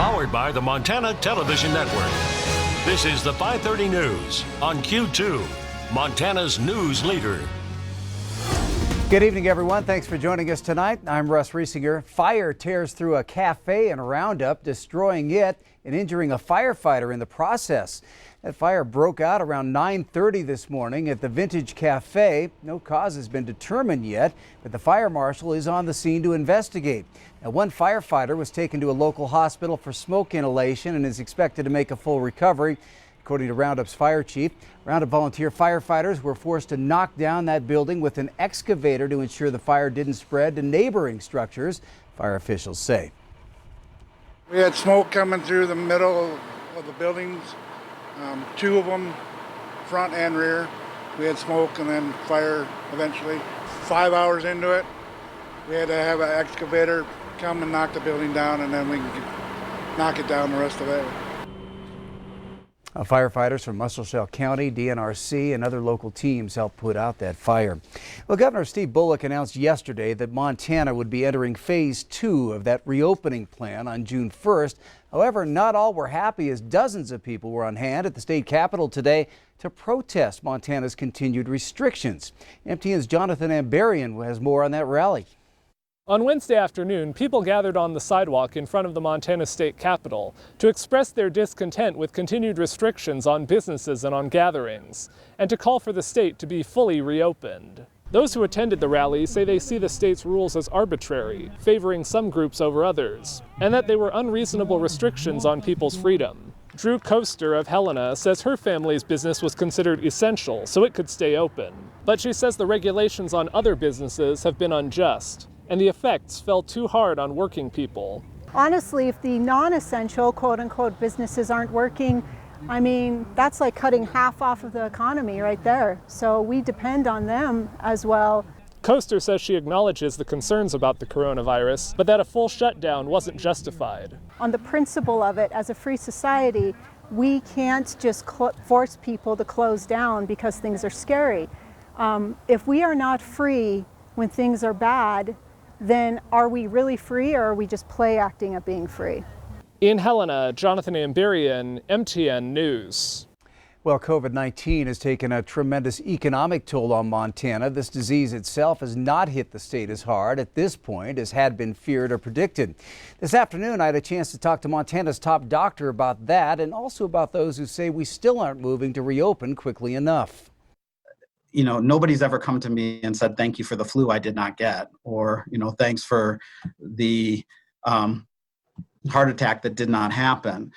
Powered by the Montana Television Network. This is the 530 News on Q2, Montana's news leader. Good evening, everyone. Thanks for joining us tonight. I'm Russ Riesinger. Fire tears through a cafe in Roundup, destroying it and injuring a firefighter in the process. That fire broke out around 9:30 this morning at the Vintage Cafe. No cause has been determined yet, but the fire marshal is on the scene to investigate. Now, one firefighter was taken to a local hospital for smoke inhalation and is expected to make a full recovery. According to Roundup's fire chief, Roundup volunteer firefighters were forced to knock down that building with an excavator to ensure the fire didn't spread to neighboring structures, fire officials say. We had smoke coming through the middle of the buildings, two of them, front and rear. We had smoke and then fire eventually. 5 hours into it, we had to have an excavator come and knock the building down, and then we can knock it down the rest of it. Firefighters from Musselshell County, DNRC, and other local teams helped put out that fire. Well, Governor Steve Bullock announced yesterday that Montana would be entering phase 2 of that reopening plan on June 1st. However, not all were happy, as dozens of people were on hand at the state capitol today to protest Montana's continued restrictions. MTN's Jonathan Ambarian has more on that rally. On Wednesday afternoon, people gathered on the sidewalk in front of the Montana State Capitol to express their discontent with continued restrictions on businesses and on gatherings, and to call for the state to be fully reopened. Those who attended the rally say they see the state's rules as arbitrary, favoring some groups over others, and that they were unreasonable restrictions on people's freedom. Drew Coaster of Helena says her family's business was considered essential, so it could stay open. But she says the regulations on other businesses have been unjust, and the effects fell too hard on working people. Honestly, if the non-essential, quote-unquote, businesses aren't working, I mean, that's like cutting half off of the economy right there. So we depend on them as well. Coaster says she acknowledges the concerns about the coronavirus, but that a full shutdown wasn't justified. On the principle of it, as a free society, we can't just force people to close down because things are scary. If we are not free when things are bad, then are we really free, or are we just play acting at being free? In Helena, Jonathan Ambarian, MTN News. Well, COVID-19 has taken a tremendous economic toll on Montana. This disease itself has not hit the state as hard at this point as had been feared or predicted. This afternoon, I had a chance to talk to Montana's top doctor about that, and also about those who say we still aren't moving to reopen quickly enough. You know, nobody's ever come to me and said, thank you for the flu I did not get, or, you know, thanks for the heart attack that did not happen.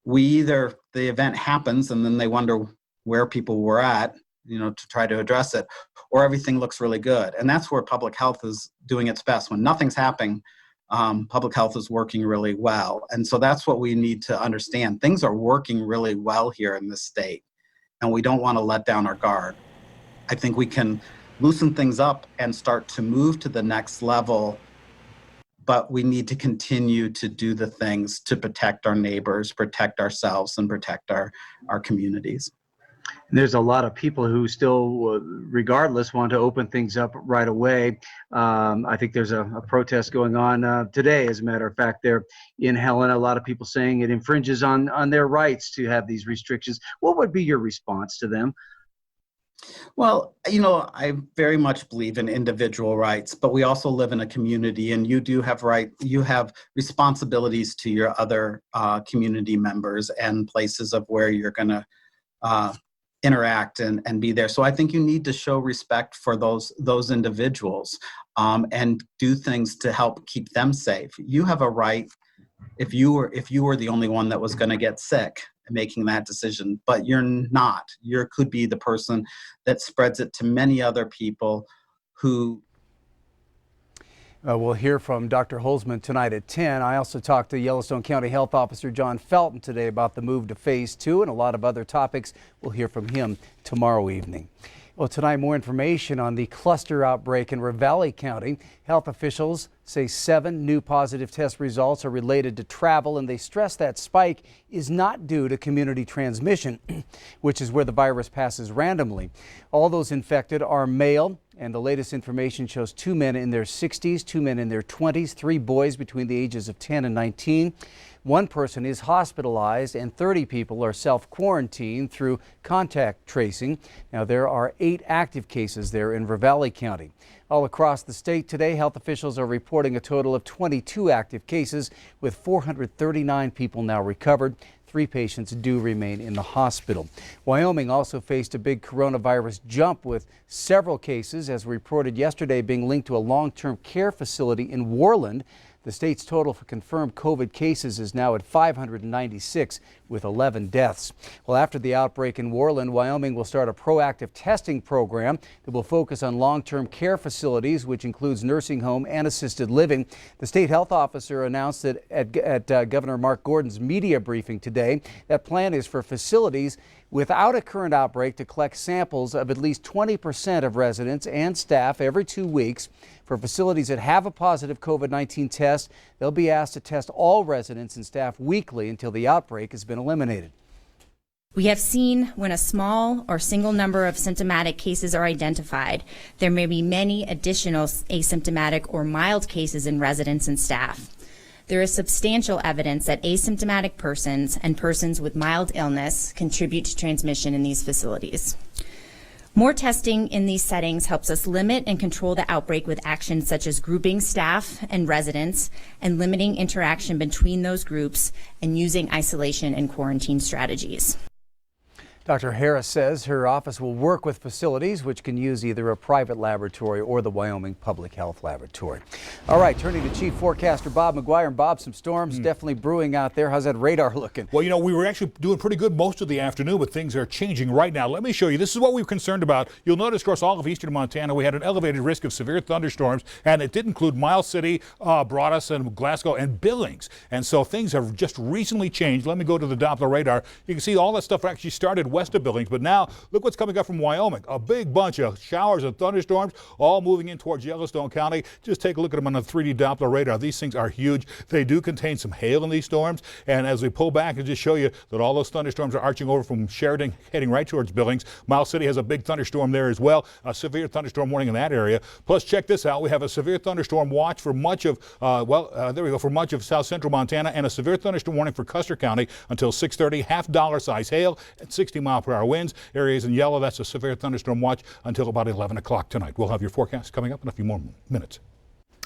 The event happens and then they wonder where people were at, you know, to try to address it, or everything looks really good. And that's where public health is doing its best. When nothing's happening, public health is working really well. And so that's what we need to understand. Things are working really well here in this state, and we don't want to let down our guard. I think we can loosen things up and start to move to the next level, but we need to continue to do the things to protect our neighbors, protect ourselves, and protect our communities. There's a lot of people who still, regardless, want to open things up right away. I think there's a protest going on today, as a matter of fact, there in Helena. A lot of people saying it infringes on their rights to have these restrictions. What would be your response to them? Well, you know, I very much believe in individual rights, but we also live in a community, and you do have you have responsibilities to your other community members and places of where you're going to interact and be there. So I think you need to show respect for those individuals and do things to help keep them safe. You have a right if you were the only one that was going to get sick, making that decision, but you're not. You could be the person that spreads it to many other people who... We'll hear from Dr. Holzman tonight at 10. I also talked to Yellowstone County Health Officer John Felton today about the move to phase 2 and a lot of other topics. We'll hear from him tomorrow evening. Well, tonight, more information on the cluster outbreak in Ravalli County. Health officials say 7 new positive test results are related to travel, and they stress that spike is not due to community transmission, which is where the virus passes randomly. All those infected are male, and the latest information shows 2 men in their 60s, 2 men in their 20s, 3 boys between the ages of 10 and 19. 1 person is hospitalized and 30 people are self-quarantined through contact tracing. Now, there are 8 active cases there in Ravalli County. All across the state today, health officials are reporting a total of 22 active cases, with 439 people now recovered. 3 patients do remain in the hospital. Wyoming also faced a big coronavirus jump, with several cases, as reported yesterday, being linked to a long-term care facility in Worland. The state's total for confirmed COVID cases is now at 596, with 11 deaths. Well, after the outbreak in Worland, Wyoming will start a proactive testing program that will focus on long-term care facilities, which includes nursing home and assisted living. The state health officer announced that at Governor Mark Gordon's media briefing today. That plan is for facilities without a current outbreak to collect samples of at least 20% of residents and staff every 2 weeks. For facilities that have a positive COVID-19 test, they'll be asked to test all residents and staff weekly until the outbreak has been eliminated. We have seen when a small or single number of symptomatic cases are identified, there may be many additional asymptomatic or mild cases in residents and staff. There is substantial evidence that asymptomatic persons and persons with mild illness contribute to transmission in these facilities. More testing in these settings helps us limit and control the outbreak with actions such as grouping staff and residents and limiting interaction between those groups and using isolation and quarantine strategies. Dr. Harris says her office will work with facilities which can use either a private laboratory or the Wyoming Public Health Laboratory. All right, turning to Chief Forecaster Bob McGuire. And Bob, some storms definitely brewing out there. How's that radar looking? Well, you know, we were actually doing pretty good most of the afternoon, but things are changing right now. Let me show you. This is what we were concerned about. You'll notice across all of eastern Montana, we had an elevated risk of severe thunderstorms, and it did include Miles City, Broadus, and Glasgow, and Billings. And so things have just recently changed. Let me go to the Doppler radar. You can see all that stuff actually started west of Billings, but now look what's coming up from Wyoming. A big bunch of showers and thunderstorms all moving in towards Yellowstone County. Just take a look at them on the 3D Doppler radar. These things are huge. They do contain some hail in these storms, and as we pull back and just show you that all those thunderstorms are arching over from Sheridan, heading right towards Billings. Miles City has a big thunderstorm there as well, a severe thunderstorm warning in that area. Plus, check this out. We have a severe thunderstorm watch for much of, for much of south central Montana, and a severe thunderstorm warning for Custer County until 6:30. $half size hail at 60-mile-per-hour winds. Areas in yellow, that's a severe thunderstorm watch until about 11 o'clock tonight. We'll have your forecast coming up in a few more minutes.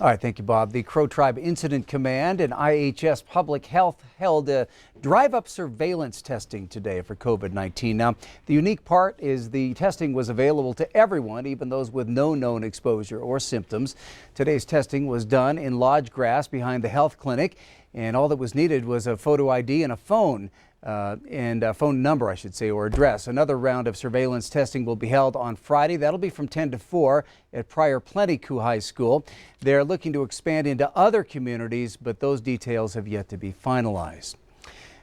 All right, thank you, Bob. The Crow Tribe Incident Command and IHS Public Health held a drive-up surveillance testing today for COVID-19. Now, the unique part is the testing was available to everyone, even those with no known exposure or symptoms. Today's testing was done in lodge grass behind the health clinic, and all that was needed was a photo ID and a phone. And a phone number, I should say, or address. Another round of surveillance testing will be held on Friday. That'll be from 10 to 4 at Prior Plenty-Coup High School. They're looking to expand into other communities, but those details have yet to be finalized.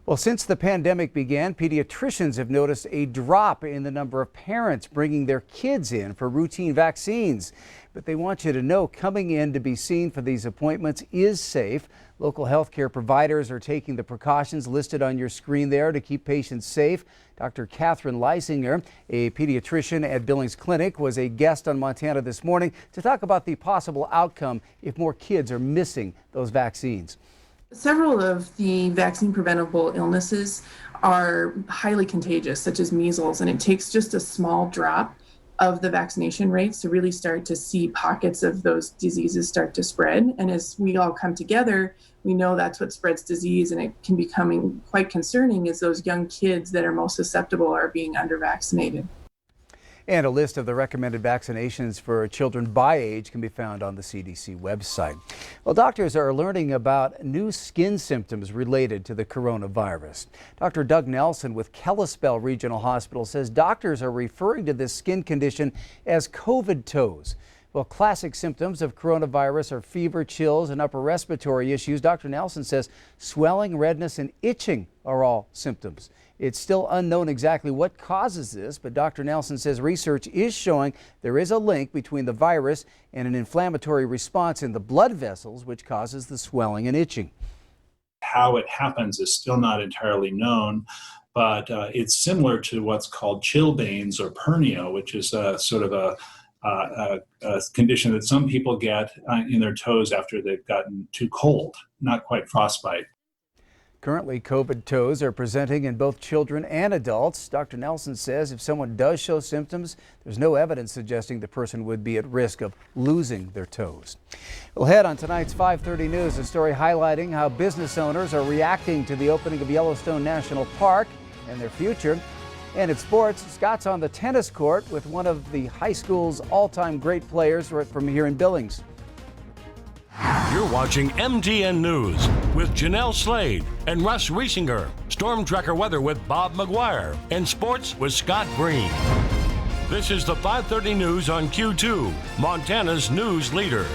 Well, since the pandemic began, pediatricians have noticed a drop in the number of parents bringing their kids in for routine vaccines. But they want you to know coming in to be seen for these appointments is safe. Local healthcare providers are taking the precautions listed on your screen there to keep patients safe. Dr. Russ Riesinger, a pediatrician at Billings Clinic, was a guest on Montana This Morning to talk about the possible outcome if more kids are missing those vaccines. Several of the vaccine preventable illnesses are highly contagious, such as measles, and it takes just a small drop of the vaccination rates to really start to see pockets of those diseases start to spread. And as we all come together, we know that's what spreads disease, and it can become quite concerning as those young kids that are most susceptible are being under-vaccinated. And a list of the recommended vaccinations for children by age can be found on the CDC website. Well, doctors are learning about new skin symptoms related to the coronavirus. Dr. Doug Nelson with Kalispell Regional Hospital says doctors are referring to this skin condition as COVID toes. Well, classic symptoms of coronavirus are fever, chills, and upper respiratory issues. Dr. Nelson says swelling, redness, and itching are all symptoms. It's still unknown exactly what causes this, but Dr. Nelson says research is showing there is a link between the virus and an inflammatory response in the blood vessels, which causes the swelling and itching. How it happens is still not entirely known, but it's similar to what's called chilblains or pernio, which is a sort of a condition that some people get in their toes after they've gotten too cold, not quite frostbite. Currently, COVID toes are presenting in both children and adults. Dr. Nelson says if someone does show symptoms, there's no evidence suggesting the person would be at risk of losing their toes. We'll head on tonight's 5:30 News, a story highlighting how business owners are reacting to the opening of Yellowstone National Park and their future. And in sports, Scott's on the tennis court with one of the high school's all-time great players right from here in Billings. You're watching MTN News with Janelle Slade and Russ Riesinger. Storm Tracker weather with Bob McGuire. And sports with Scott Green. This is the 5:30 News on Q2, Montana's news leader.